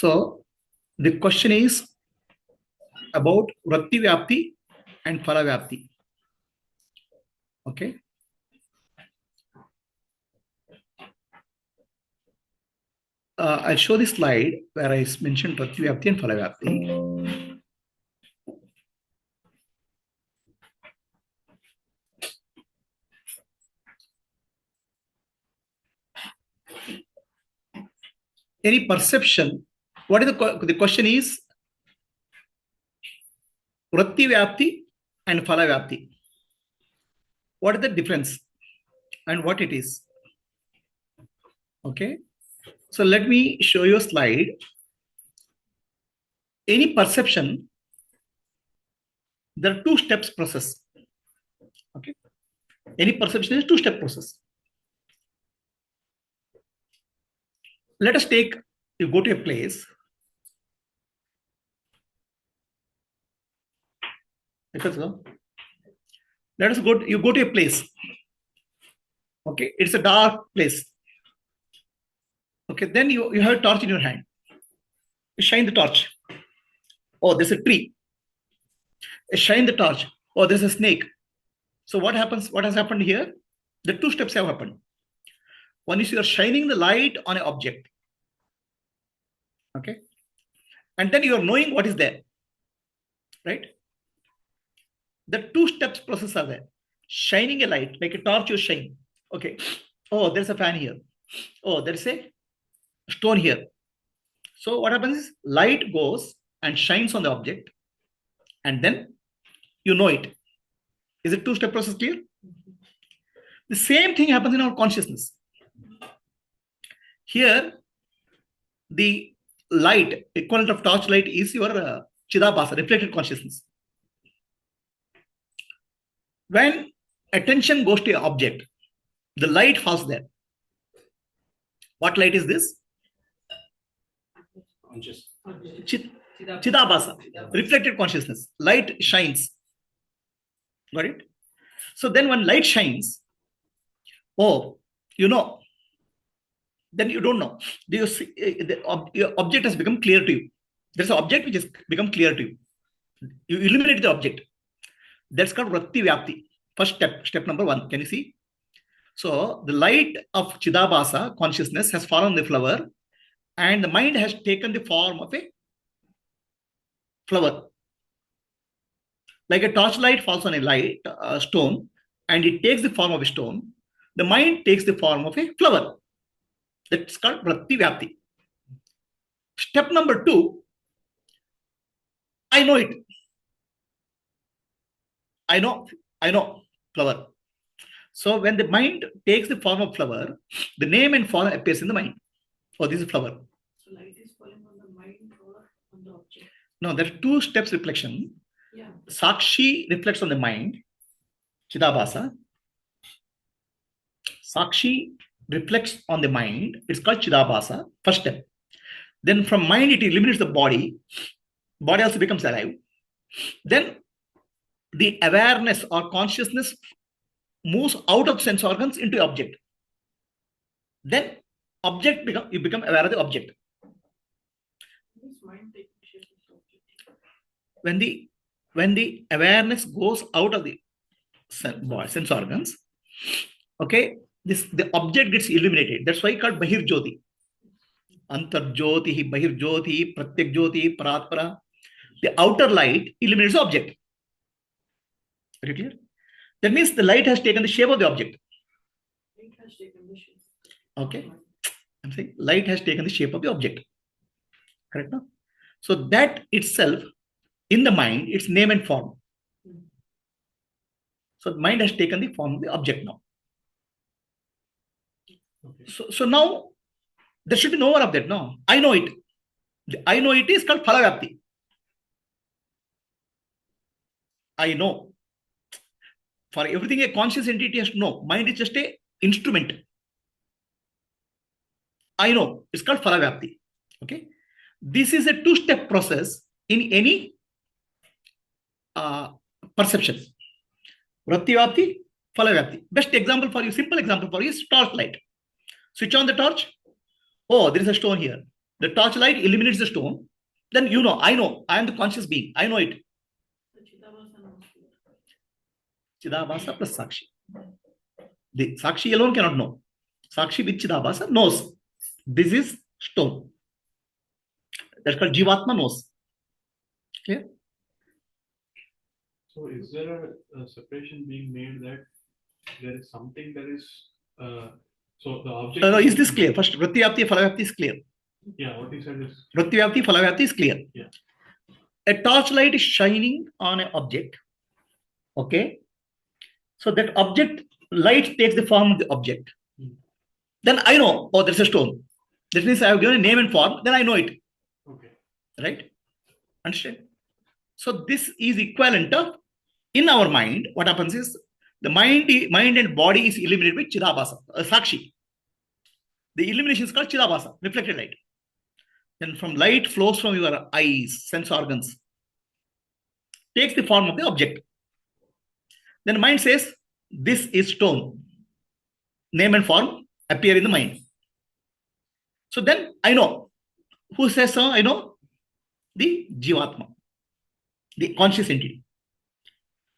So the question is about Vritti Vyapti and Phala Vyapti. Okay. I'll show the slide where I mentioned Vritti Vyapti and Phala Vyapti. Any perception? What is the question is Vritti Vyapti and Phala Vyapti. What is the difference and what it is? Okay. So let me show you a slide. Any perception, there are two steps process. Okay. Any perception is two-step process. Let us take, you go to a place. Let us go, you go to a place. Okay, it's a dark place. Okay, then you have a torch in your hand. You shine the torch. Oh, there's a tree. You shine the torch. Oh, there's a snake. So what happens? What has happened here? The two steps have happened. One is you are shining the light on an object. Okay. And then you are knowing what is there. Right? The two steps process are there. Shining a light, like a torch you shine. Okay. Oh, there's a fan here. Oh, there's a stone here. So what happens is light goes and shines on the object, and then you know it. Is it two-step process clear? The same thing happens in our consciousness. Here, the light, equivalent of torchlight, is your Chidabhasa, reflected consciousness. When attention goes to an object, the light falls there. What light is this? Chidabhasa, reflected consciousness. Light shines. Got it? So then when light shines, oh, you know, then you don't know. Your object has become clear to you. There's an object which has become clear to you. You illuminate the object. That's called Vritti Vyapti. First step, step number one. Can you see? So the light of Chidabhasa, consciousness, has fallen on the flower, and the mind has taken the form of a flower. Like a torchlight falls on a light stone, and it takes the form of a stone. The mind takes the form of a flower. That's called Vritti Vyapti. Step number two, I know it. I know flower. So when the mind takes the form of flower, the name and form appears in the mind. Oh, this is flower. So light is falling on the mind or on the object? No, there are two steps reflection. Yeah. Sakshi reflects on the mind, Chidabhasa. Sakshi reflects on the mind. It's called Chidabhasa, first step. Then from mind, it eliminates the body. Body also becomes alive. Then the awareness or consciousness moves out of sense organs into object. Then object you become aware of the object. Mind taking shape of the object. When the awareness goes out of the sense organs, okay, the object gets illuminated. That's why it's called Bahir Jyoti. Antar Jyoti, Bahir Jyoti, Pratyak Jyoti, Paratpara. The outer light illuminates the object. Very clear? That means the light has taken the shape of the object. Light has taken the shape. Okay. I'm saying light has taken the shape of the object. Correct now? So that itself, in the mind, its name and form. So the mind has taken the form of the object now. Okay. So now there should be no more of that. No, I know it. The I know it is called Phala Vyapti. I know. For everything a conscious entity has to know. Mind is just an instrument. I know. It's called Phala Vyapti. Okay. This is a two-step process in any perception. Vritti Vyapti, Phala Vyapti. Best example for you, simple example for you is torch light. Switch on the torch. Oh, there is a stone here. The torchlight illuminates the stone. Then you know, I know, I am the conscious being. I know it. The Chidabhasa knows it. Chidabhasa plus Sakshi. The Sakshi alone cannot know. Sakshi with Chidabhasa knows. This is stone. That's called Jivatma knows. Okay. So is there a separation being made that there is something that is so the object Is this clear? First, Vritti, Vyapti, Phala, Vyapti is clear. Yeah, what you said is Vritti, Vyapti, Phala, Vyapti is clear. Yeah. A torchlight is shining on an object. Okay. So that object, light takes the form of the object. Then I know, oh, there's a stone. That means I have given a name and form, then I know it. okay. Right? Understand? So this is equivalent of, in our mind, what happens is, the mind and body is illuminated by Chidabhasa, Sakshi. The illumination is called Chidabhasa, reflected light. Then from light flows from your eyes, sense organs, takes the form of the object. Then the mind says, this is stone. Name and form appear in the mind. So then I know. Who says so? I know the Jivatma, the conscious entity.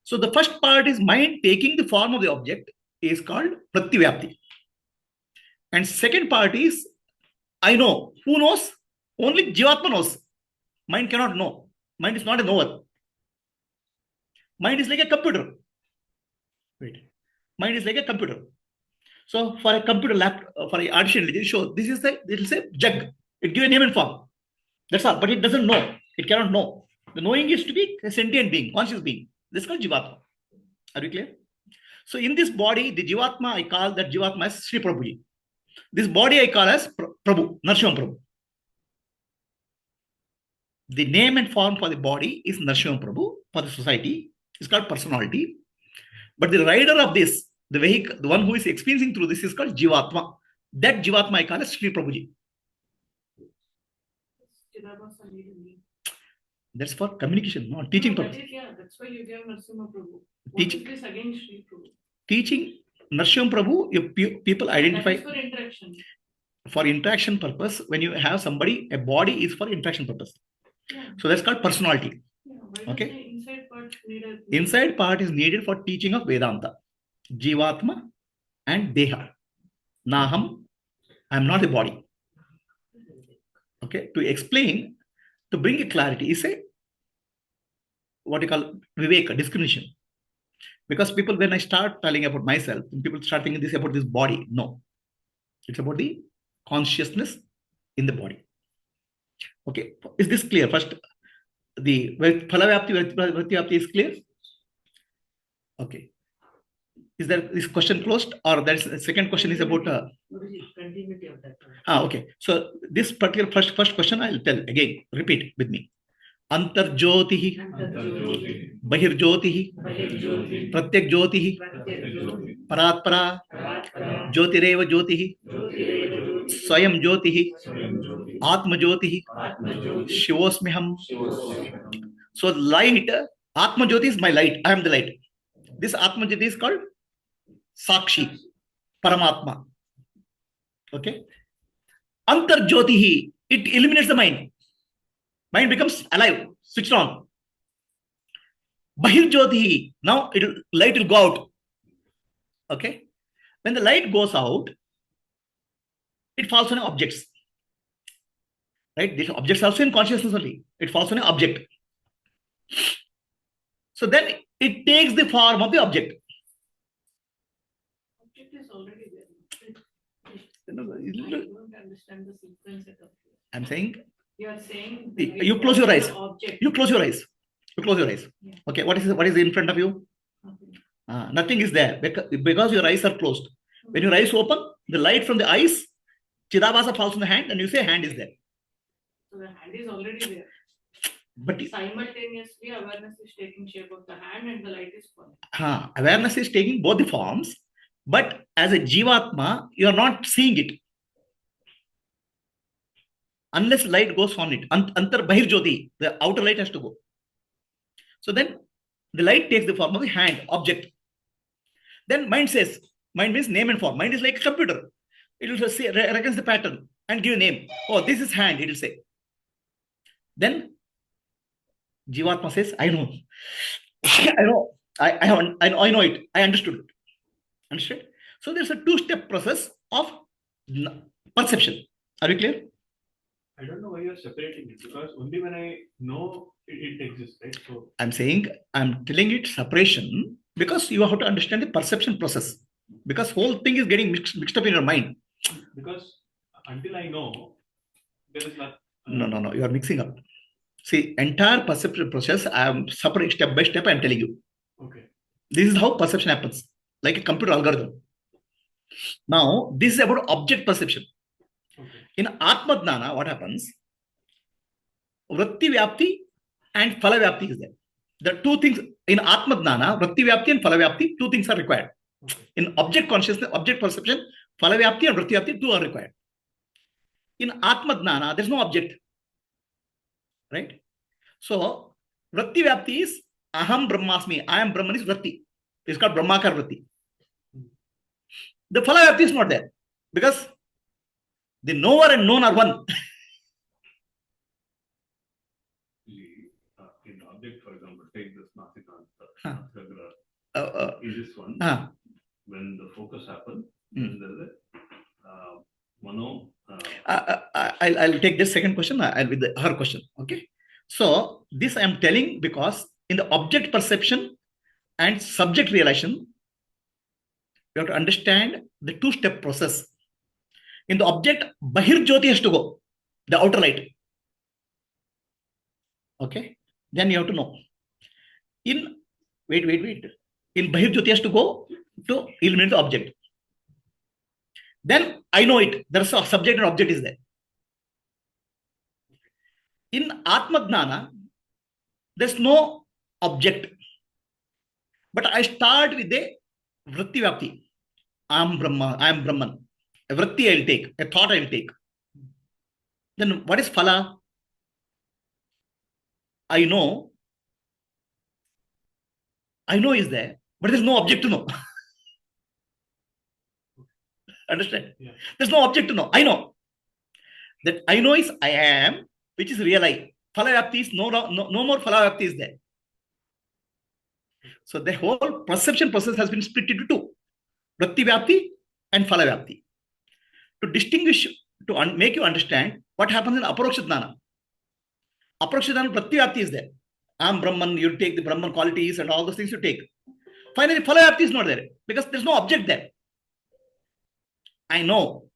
So the first part is mind taking the form of the object is called Vritti Vyapti. And second part is I know. Who knows? Only Jivatma knows. Mind cannot know. Mind is not a knower. Mind is like a computer. Wait. Mind is like a computer. So for a computer lab, for an artificial show, this is the, it will say jug. It gives a name and form. That's all. But it doesn't know. It cannot know. The knowing is to be a sentient being, conscious being. This is called Jivatma. Are you clear? So in this body, the Jivatma, I call that Jivatma as Sri Prabhuji. This body I call as Prabhu, Narsimha Prabhu. The name and form for the body is Narsimha Prabhu. For the society, it's called personality. But the rider of this, the vehicle, the one who is experiencing through this is called Jivatma. That Jivatma I call as Sri Prabhuji. Chidabhasa needed me. That's for communication, not teaching No, purpose. that is, yeah, that's why you gave Narsimha Prabhu. What Teaching. is this again Sri Prabhu? Teaching Narsimha Prabhu, if people identify That is for interaction. for interaction purpose. When you have somebody, a body is for interaction purpose. Yeah. So that's called personality. Yeah. Why Okay. does the inside part needed? Inside part is needed for teaching of Vedanta. Jivatma and Deha. Naham, I am not a body. Okay. To explain, to bring a clarity, is a what you call Viveka, discrimination. Because people, when I start telling about myself, people start thinking this about this body. No. It's about the consciousness in the body. Okay. Is this clear? First, the Phala Vyapti, Vritti Vyapti is clear? Okay. Is there this question closed, or that's the second question is about Continuity of that. okay. So this particular first question I'll tell again, repeat with me. Antar Jyotihi, Bahir Jyotihi, Pratyak Jyotihi, Paratpara, Jyotireva Jyotihi, Swayam Jyotihi, Atma Jyotihi, Shivosmiham. So light, Atma Jyoti is my light. I am the light. This Atma Jyoti is called Sakshi, Paramatma. Okay. Antar Jyotihi, it eliminates the mind. Mind becomes alive, switched on. Bahir Jyotihi, now light will go out. Okay. When the light goes out, it falls on objects. Right? These objects are also in consciousness only. It falls on an object. So then it takes the form of the object. Object is already there. I No, don't understand the sequence at all. I'm saying, You are saying you close your eyes. Object. You close your eyes. You close your eyes. Yeah. Okay, what is in front of you? Okay. Nothing is there because your eyes are closed. When your eyes open, the light from the eyes, Chidabhasa falls on the hand, and you say hand is there. So the hand is already there. But Simultaneously, awareness is taking shape of the hand and the light is falling. awareness is taking both the forms, but as a Jivatma, you are not seeing it. Unless light goes on it. Antar Bahir Jyoti, the outer light has to go. So then the light takes the form of the hand, object. Then mind says, mind means name and form. Mind is like a computer. It will say, reckons the pattern and give a name. Oh, this is hand, it will say. Then Jivatma says, I know. I know. I know it. I understood it. Understood? So there's a two-step process of perception. Are you clear? I don't know why you're separating it, because only when I know it exists, right? So I'm telling it separation because you have to understand the perception process. Because whole thing is getting mixed up in your mind. because until I know, there is not. No. You are mixing up. See, entire perception process, I am separate step by step, I'm telling you. Okay. This is how perception happens, like a computer algorithm. Now, this is about object perception. Okay. In Atma Dhyana, what happens? Vritti Vyapti and Phala Vyapti is there. The two things in Atma Dhyana, Vritti Vyapti and Phala Vyapti, two things are required. Okay. In object consciousness, object perception, Phala Vyapti and Vritti Vyapti, two are required. In Atma Dhyana, there's no object. Right? So, Vritti Vyapti is Aham Brahmasmi. I am Brahman is Vritti. It's called Brahmakar Vritti. The Phala Vyapti is not there because the knower and known are one. In object, for example, take this Huh. Nasikanta, is this one. When the focus happens, then there is a mano. I'll take this second question. I'll with her question. Okay. So this I am telling because in the object perception and subject realization, you have to understand the two-step process. In the object, Bahir Jyoti has to go, the outer light. Okay. Then you have to know. In wait. In Bahir Jyoti has to go to illuminate the object. Then I know it. There's a subject and object is there. In Atma Dhyana, there's no object. But I start with a Vritti Vyapti. I am Brahman. A Vritti I'll take. A thought I'll take. Then what is Phala? I know is there, but there's no object to know. Understand? Yeah. There's no object to know. I know. That I know is I am, which is real I. Phala Vyapti is no more Phala Vyapti is there. So the whole perception process has been split into two. Vritti Vyapti and Phala Vyapti. To distinguish, to make you understand what happens in Aparoksha Dhyana. Aparoksha Dhyana, Vritti Vyapti is there. I am Brahman, you take the Brahman qualities and all those things you take. Finally, Phala Vyapti is not there because there's no object there. I know.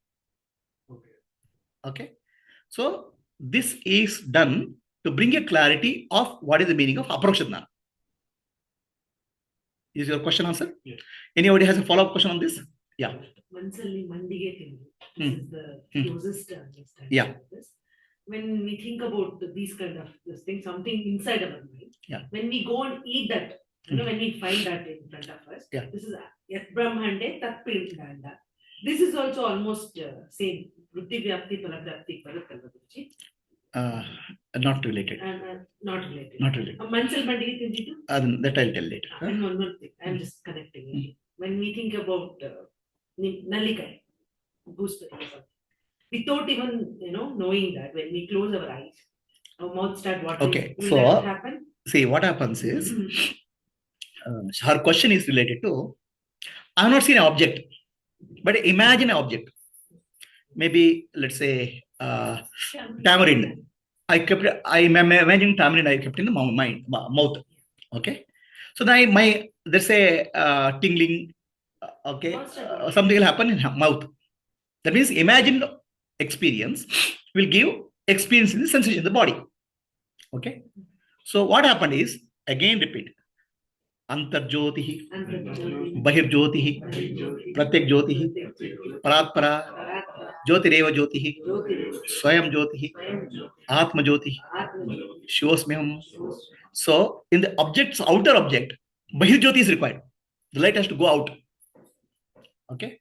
Okay. So this is done to bring a clarity of what is the meaning of Aparoksha Dhyana. Is your question answered? Yes. Anybody has a follow-up question on this? Yeah. Mansalli Mandigating. This is the closest understanding Yeah. of this. When we think about these kind of this thing, something inside our mind. Yeah. When we go and eat that, when we find that in front of us, Yeah. this is Yat Brahmande Tat Pindanda. This is also almost same. Vritti Vyapti Palavyapti Parakalvachi. Not related. Not related. Not related. Mansal Mandigating. That I'll tell later. And one more thing, I'm just connecting it. When we think about Nalikai, gooseberry or something, without even knowing that, when we close our eyes, our mouth start watering. Okay, Will so that happen? see what happens is her question is related to I have not seen an object, but imagine an object. Maybe let's say tamarind. I am imagining tamarind. I kept in the mouth. Okay, so now there's a tingling. Okay, something will happen in her mouth. That means imagined experience will give experience in the sensation in the body. Okay, so what happened is, again repeat, Antarjyotihi, Bahirjyotihi, Pratyak Jyotihi, Paratpara, Jyotireva Jyotihi, Swayam Jyotihi, Atma Jyotihi, Shivosmyam. So in the object's outer object, Bahirjyoti is required. The light has to go out. Okay.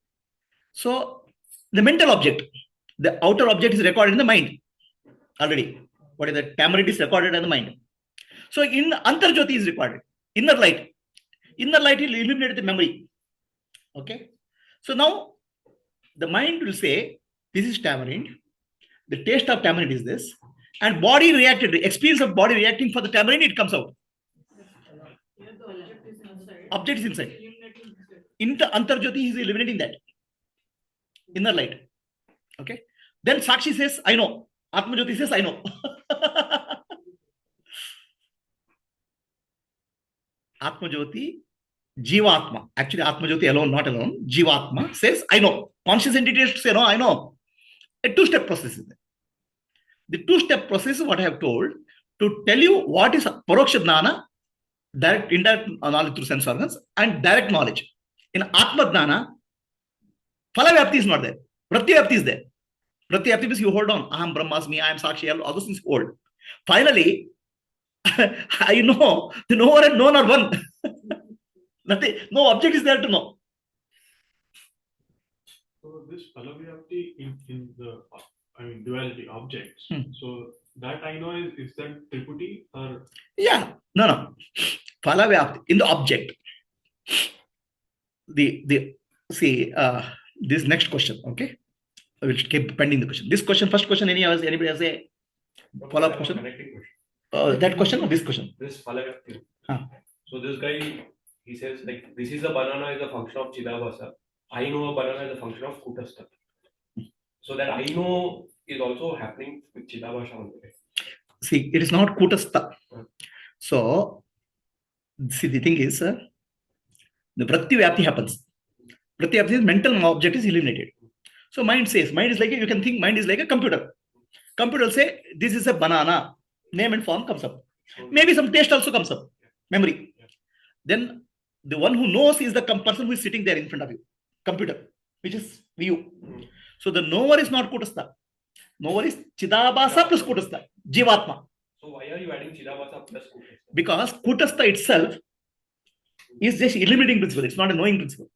So the mental object, the outer object is recorded in the mind already. What is the tamarind is recorded in the mind. So in Antarjyoti is recorded. Inner light. Inner light will illuminate the memory. Okay. So now the mind will say, this is tamarind. The taste of tamarind is this. And body reacted, the experience of body reacting for the tamarind, it comes out. Here the object is inside. Object is inside. Eliminating this. Into Antarjyoti, is eliminating that. Inner light. Okay. Then Sakshi says, I know. Atma Jyoti says, I know. Atma Jyoti, Jivatma. Actually, Atma Jyoti alone, not alone. Jivatma says, I know. Conscious entity has to say, no, I know. A two-step process is there. The two-step process is what I have told to tell you what is Paroksha Jnana, direct, indirect knowledge through sense organs, and direct knowledge. In Atma Jnana, Phala Vyapti is not there. Vritti Vyapti is there. Vritti Vyapti means you hold on. Aham Brahmasmi, I am Sakshi, all those things hold. Finally, I know the knower and known are one. Nothing, no object is there to know. So this Phala Vyapti in the duality objects. So that I know is that Triputi or Yeah, no. Phala Vyapti in the object. This next question, okay? I will keep pending the question. This question, first question, anybody has a follow-up question? That question or this question? This Phala Vyapti. Huh. So this guy, he says like, this is a banana is a function of Chidabhasa. I know a banana is a function of Kutastha. So that I know is also happening with Chidabhasa on the way. See, it is not Kutastha. So, see, the thing is, the Vritti Vyapti happens. Vritti Vyapti is mental object is eliminated. So, mind says, mind is like, you can think mind is like a computer. Computer will say, this is a banana. Name and form comes up. Maybe some taste also comes up. Memory. Then, the one who knows is the person who is sitting there in front of you. Computer, which is you. So, the knower is not Kutastha. Knower is Chidabhasa plus Kutastha. Jivatma. So why are you adding Chidabhasa plus Kutastha? Because Kutastha itself is just eliminating principle. It's not a knowing principle.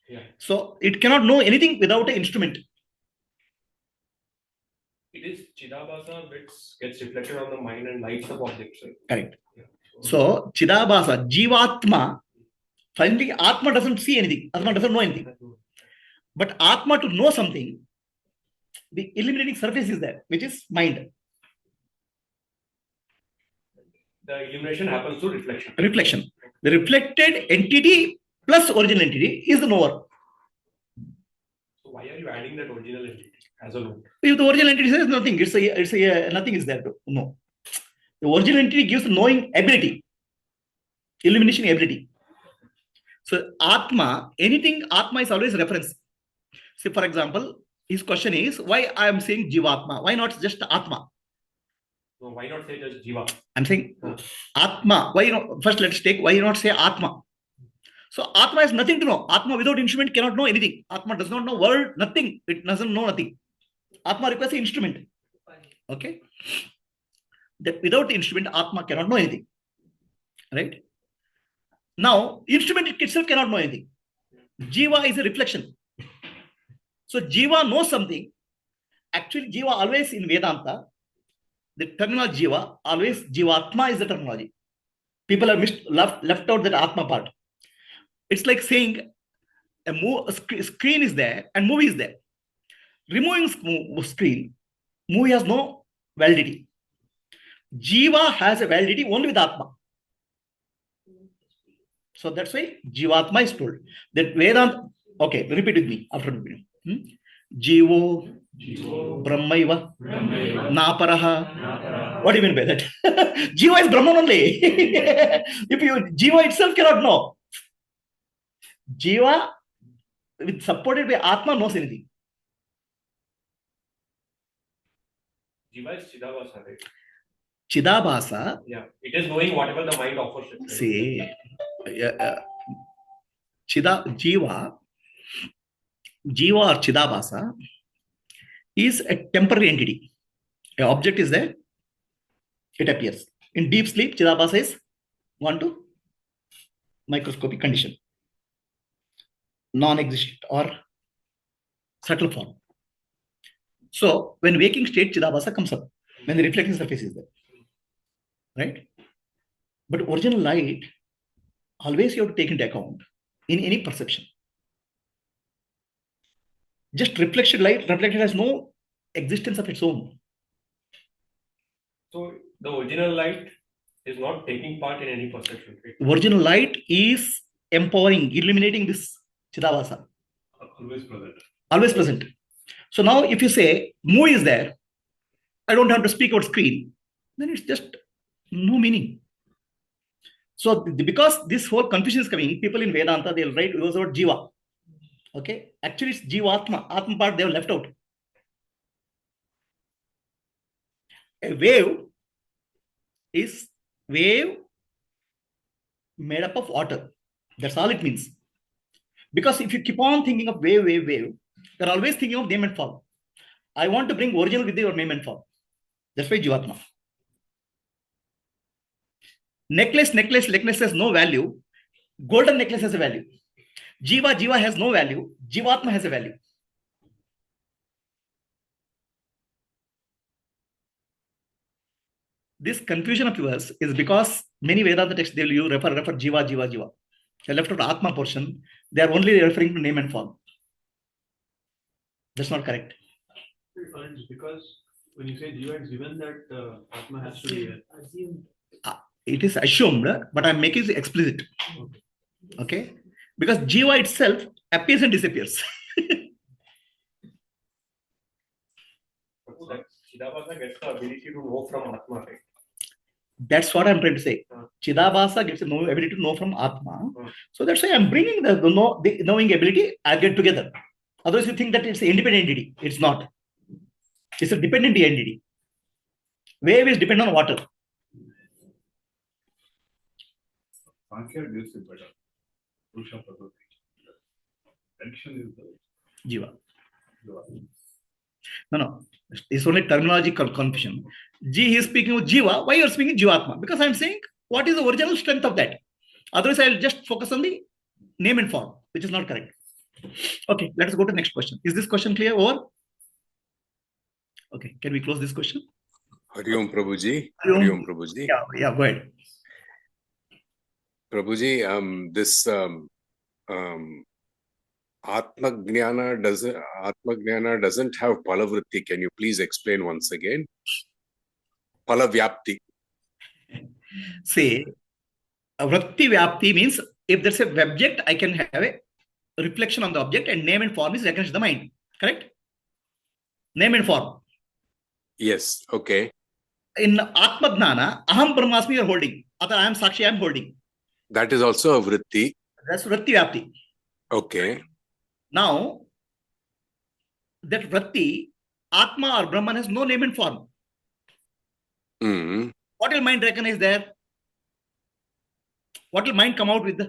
Yeah. So it cannot know anything without an instrument. It is Chidabhasa which gets reflected on the mind and lights up objects. Right? Correct. Yeah. So Chidabhasa, Jivatma, finally Atma doesn't see anything. Atma doesn't know anything. But Atma to know something, the eliminating surface is there, which is mind. The illumination happens through reflection. Reflection. The reflected entity plus original entity is the knower. So why are you adding that original entity as a node? If the original entity says nothing, nothing is there to know. The original entity gives knowing ability, illumination ability. So Atma, anything Atma is always reference. See, for example, his question is why I am saying Jivatma? Why not just Atma? So why not say just Jiva? I'm saying Atma. Why first let's take why not say Atma? So Atma has nothing to know. Atma without instrument cannot know anything. Atma does not know world, nothing. It doesn't know nothing. Atma requires an instrument. Okay. That without the instrument, Atma cannot know anything. Right? Now, instrument itself cannot know anything. Jiva is a reflection. So Jiva knows something. Actually, Jiva always in Vedanta, the terminology Jiva, always Jivatma is the terminology. People have left out that Atma part. It's like saying a screen is there and movie is there. Removing screen, movie has no validity. Jiva has a validity only with Atma. So that's why Jivatma is told. That Vedanta, okay, repeat with me after repeating. Jivo, Brahmaiva, Naparaha. What do you mean by that? Jiva is Brahman only. Jiva itself cannot know. Jiva, with supported by Atma, knows anything. Jiva is Chidabhasa, right? Chidabhasa. Yeah, it is knowing whatever the mind offers. Right? See, Jiva or Chidabhasa is a temporary entity. An object is there, it appears. In deep sleep, Chidabhasa is gone to microscopic condition, non-existent or subtle form. So, when waking state, Chidabhasa comes up, when the reflecting surface is there. Right? But original light, always you have to take into account in any perception. Just reflected light, reflected has no existence of its own. So the original light is not taking part in any perception. Right? Original light is empowering, illuminating this Chidavasa. Always present. Always present. So now if you say movie is there, I don't have to speak about screen, then it's just no meaning. So because this whole confusion is coming, people in Vedanta, they'll write it was about Jiva. Okay, actually it's Jiva Atma. Atma part they have left out. A wave is wave made up of water. That's all it means. Because if you keep on thinking of wave, you're always thinking of name and form. I want to bring original with your name and form. That's why Jivatma. Necklace has no value. Golden necklace has a value. Jiva has no value. Jivatma has a value. This confusion of yours is because many Vedanta texts, they'll you refer Jiva. They left out Atma portion. They are only referring to name and form. That's not correct. It's because when you say Jiva, it's given that Atma has to be there. It is assumed, but I'm making it explicit. Okay? Because Jiva itself appears and disappears. Chidabhasa gets the ability to know from Atma, right? That's what I'm trying to say. Chidabhasa gets the ability to know from Atma. So that's why I'm bringing the knowing ability, I'll get together. Otherwise, you think that it's an independent entity. It's not. It's a dependent entity. Wave is dependent on water. Sankhya gives it better. Purusha Prakriti. Tension is the Jiva. No. It's only terminological confusion. He is speaking of Jiva. Why you are speaking Jivatma? Because I'm saying what is the original strength of that. Otherwise, I'll just focus on the name and form, which is not correct. Okay, let us go to the next question. Is this question clear? Over? Okay, can we close this question? Hari Om Prabhuji. Hari Om Prabhuji. Yeah, go ahead. Prabhuji, this Atma Gnana doesn't have Phala Vritti. Can you please explain once again? Phala Vyapti. See, Vritti Vyapti means if there's a object, I can have a reflection on the object, and name and form is recognized the mind. Correct? Name and form. Yes, okay. In Atma Gnana, Aham Brahmasmi you are holding. Ata I am Sakshi, I am holding. That is also a Vritti. That's Vritti Vyapti. Okay. Now, that Vritti, Atma or Brahman has no name and form. Mm. What will mind recognize there? What will mind come out with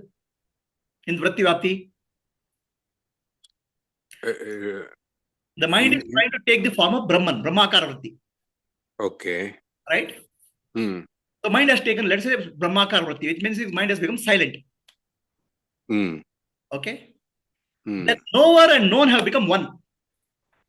in Vritti Vyapti? The mind is trying to take the form of Brahman, Brahmakara Vritti. Okay. Right? Mm. The mind has taken, let's say, Brahmakara Vritti, which means his mind has become silent. Mm. Okay? Mm. Then knower and known have become one.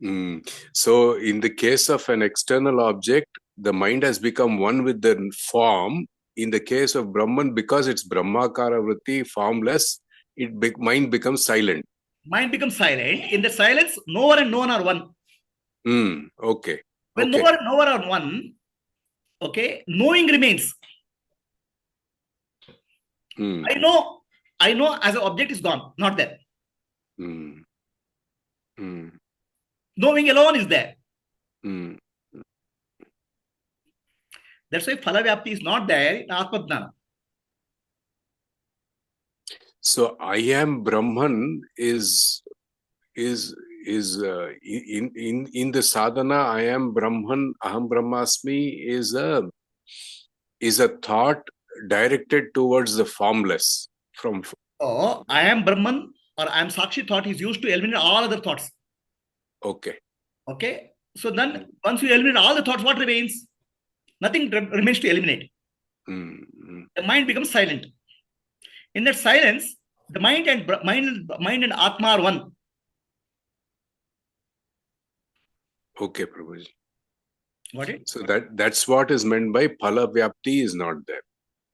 Mm. So, in the case of an external object, the mind has become one with the form. In the case of Brahman, because it's Brahmakara Vritti, formless, mind becomes silent. Mind becomes silent. In the silence, knower and known are one. Okay. When knower and knower are one, okay, knowing remains. I know as an object is gone, not there. Knowing alone is there. That's why Phala Vyapti is not there in Atma Gnana. So I am Brahman is in the sadhana. I am Brahman, Aham Brahmasmi is a thought directed towards the formless. Oh, I am Brahman or I am Sakshi thought is used to eliminate all other thoughts. Okay. Okay. So then once you eliminate all the thoughts, what remains? Nothing remains to eliminate. The mind becomes silent. In that silence, the mind and Atma are one. Okay, Prabhuji. Got it? So that's what is meant by Phala Vyapti is not there.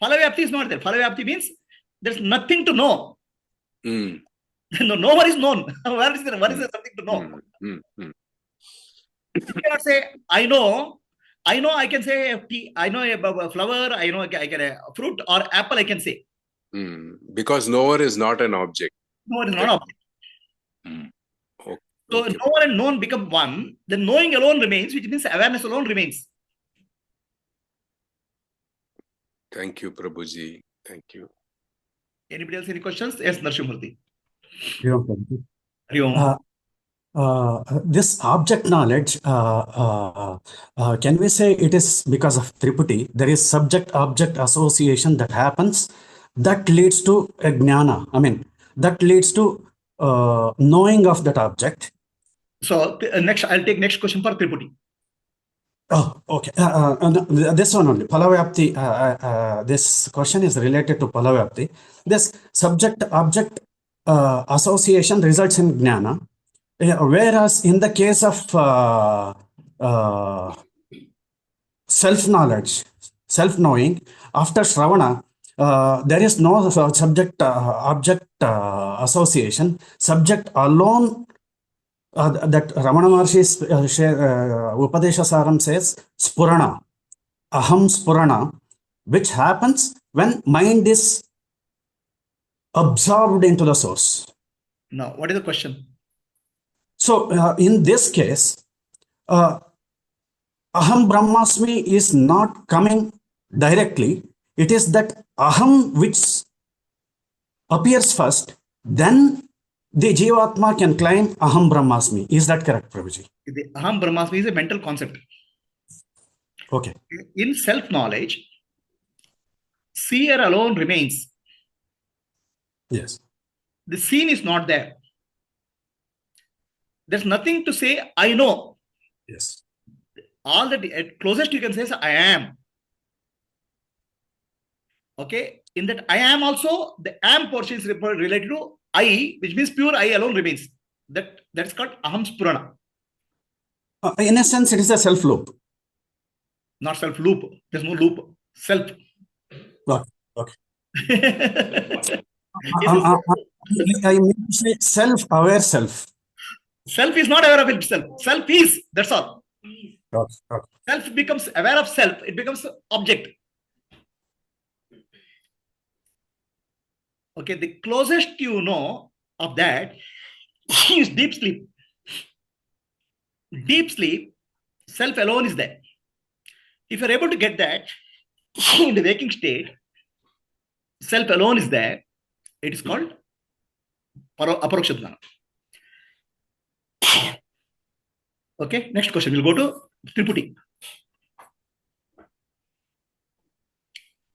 Phala Vyapti is not there. Phala Vyapti means there's nothing to know. No one is known. Where is there something to know? You cannot say, I know, I can say a tea, I know a flower, I know I can a fruit or apple, I can say. Because knower is not an object. No, it is not object. So Okay. knower and known become one, then knowing alone remains, which means awareness alone remains. Thank you, Prabhuji. Thank you. Anybody else any questions? Yes, Narsimurti. This object knowledge, can we say it is because of Triputi? There is subject-object association that happens that leads to a jnana. I mean, that leads to knowing of that object. So next, I'll take next question for Triputi. Oh, okay. This one only. Phala Vyapti, this question is related to Phala Vyapti. This subject-object association results in jnana. Whereas in the case of self-knowledge, self-knowing, after Shravana, there is no subject-object association. Subject alone, that Ramana Maharshi's Upadesha Saram says, Spurana, Aham Spurana, which happens when mind is absorbed into the source. Now, what is the question? So, in this case, Aham Brahmasmi is not coming directly. It is that Aham which appears first, then the Jivatma can claim Aham Brahmasmi. Is that correct, Prabhuji? The Aham Brahmasmi is a mental concept. Okay. In self-knowledge, seer alone remains. Yes. The seen is not there. There's nothing to say, I know. Yes. All that at closest you can say is, I am. Okay. In that I am also, the am portion is related to I, which means pure I alone remains. That's called Aham Spurana. In a sense, it is a self-loop. Not self-loop. There's no loop. Self. Okay. I mean to say self-aware self. Self is not aware of itself. Self is. That's all. Okay. Self becomes aware of self. It becomes object. Okay. The closest you know of that is deep sleep. Deep sleep, self alone is there. If you're able to get that in the waking state, self alone is there. It is called Aparoksha Jnana. Okay, next question. We'll go to Triputi.